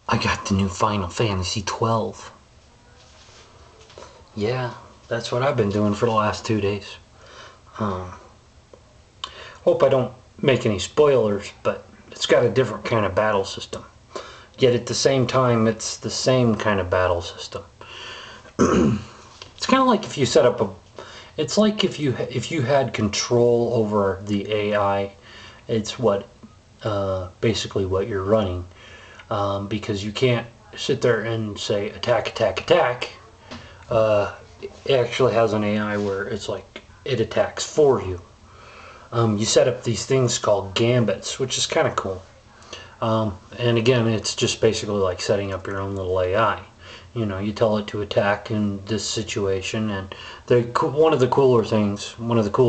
I got the new Final Fantasy 12. Yeah, that's what I've been doing for the last 2 days. Um, Hope I don't make any spoilers, but it's got a different kind of battle system. Yet at the same time, it's the same kind of battle system. It's kind of like if you set up a. It's like if you had control over the AI. It's what basically what you're running, because you can't sit there and say attack, attack, attack. It actually has an AI where it's like it attacks for you. You set up these things called gambits, which is kind of cool. And again, it's just basically like setting up your own little AI. You know, you tell it to attack in this situation, and one of the cool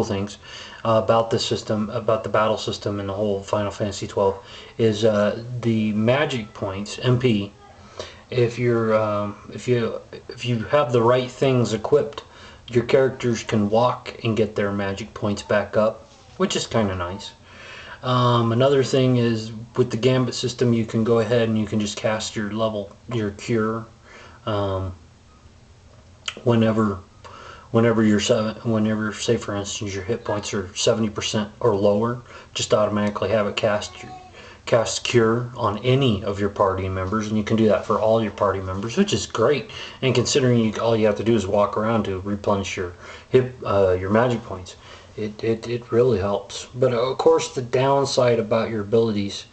things about this system, about the battle system and the whole Final Fantasy 12, is the magic points (MP). If you have the right things equipped, your characters can walk and get their magic points back up, which is kind of nice. Another thing is with the gambit system, you can go ahead and you can just cast your cure, um, whenever, whenever, say for instance, your hit points are 70% or lower, just automatically have it cast cure on any of your party members, and you can do that for all your party members, which is great. And considering all you have to do is walk around to replenish your magic points, it really helps. But of course, the downside about your abilities,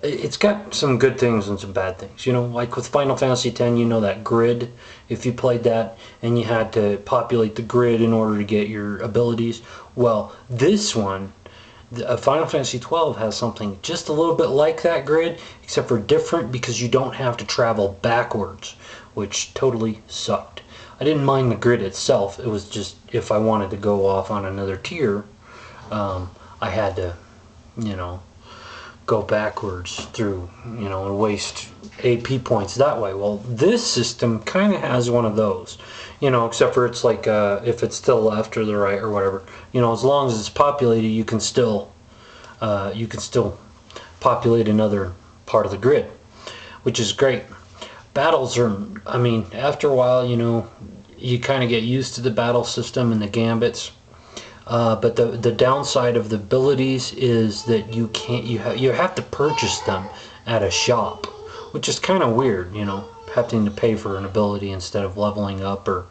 it's got some good things and some bad things. You know, like with Final Fantasy X, you know that grid. If you played that and you had to populate the grid in order to get your abilities, well, this one, Final Fantasy 12, has something just a little bit like that grid, except for different because you don't have to travel backwards, which totally sucked. I didn't mind the grid itself. It was just if I wanted to go off on another tier, I had to, you know, go backwards through, and waste AP points that way. Well, this system kind of has one of those, except for it's like if it's to the left or the right or whatever, as long as it's populated, you can still populate another part of the grid, which is great. Battles are, I mean, after a while, you kind of get used to the battle system and the gambits. But the downside of the abilities is that you have to purchase them at a shop, which is kind of weird, having to pay for an ability instead of leveling up or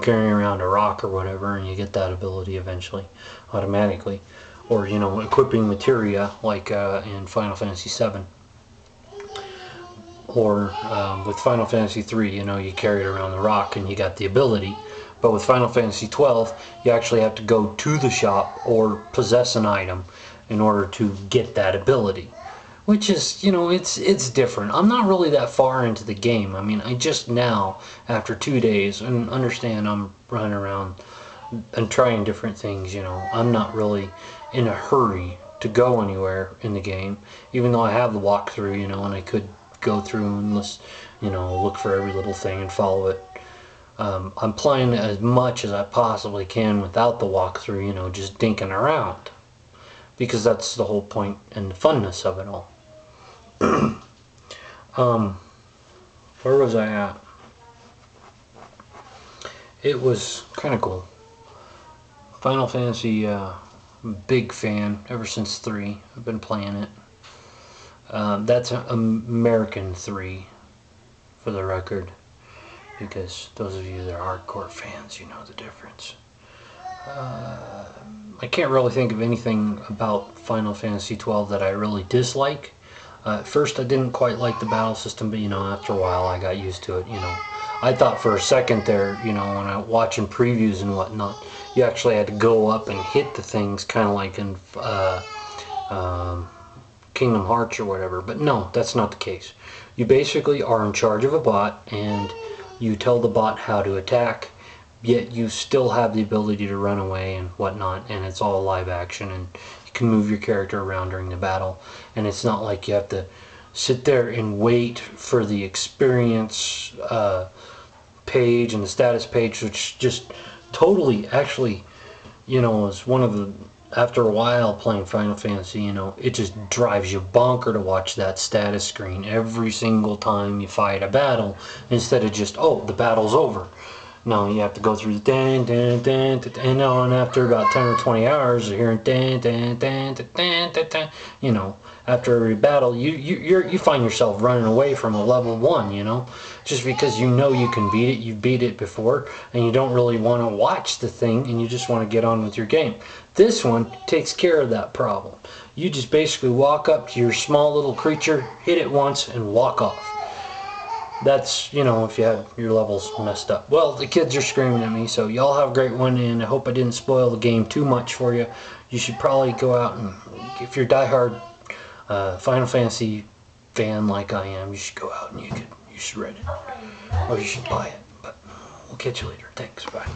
carrying around a rock or whatever, and you get that ability eventually automatically, or equipping materia like in Final Fantasy 7, or with Final Fantasy 3, you carry it around the rock and you got the ability. But with Final Fantasy 12, you actually have to go to the shop or possess an item in order to get that ability. Which is, it's different. I'm not really that far into the game. I mean, I just now, after 2 days, and understand I'm running around and trying different things, I'm not really in a hurry to go anywhere in the game, even though I have the walkthrough, and I could go through and look for every little thing and follow it. I'm playing as much as I possibly can without the walkthrough, just dinking around. Because that's the whole point and the funness of it all. Where was I at? It was kind of cool. Final Fantasy, big fan ever since 3. I've been playing it. That's American 3, for the record. Because those of you that are hardcore fans, you know the difference. I can't really think of anything about Final Fantasy 12 that I really dislike. At first I didn't quite like the battle system, but after a while I got used to it. I thought for a second there, when I was watching previews and whatnot, you actually had to go up and hit the things, kind of like in Kingdom Hearts or whatever. But no, that's not the case. You basically are in charge of a bot, and you tell the bot how to attack, yet you still have the ability to run away and whatnot, and it's all live action, and you can move your character around during the battle, and it's not like you have to sit there and wait for the experience page and the status page, which just totally, actually, is one of the after a while playing Final Fantasy, you know, it just drives you bonker to watch that status screen every single time you fight a battle, instead of just, oh, the battle's over. No, you have to go through the dan dan dan dan, and after about 10 or 20 hours, you're hearing dan dan dan dan dan dan. You know, after every battle, you find yourself running away from a level 1. You know, just because you know you can beat it, you've beat it before, and you don't really want to watch the thing, and you just want to get on with your game. This one takes care of that problem. You just basically walk up to your small little creature, hit it once, and walk off. That's, you know, if you had your levels messed up. Well, the kids are screaming at me, so y'all have a great one, and I hope I didn't spoil the game too much for you. You should probably go out and, if you're a diehard Final Fantasy fan like I am, you should go out and you should rent it, or you should buy it. But we'll catch you later. Thanks. Bye.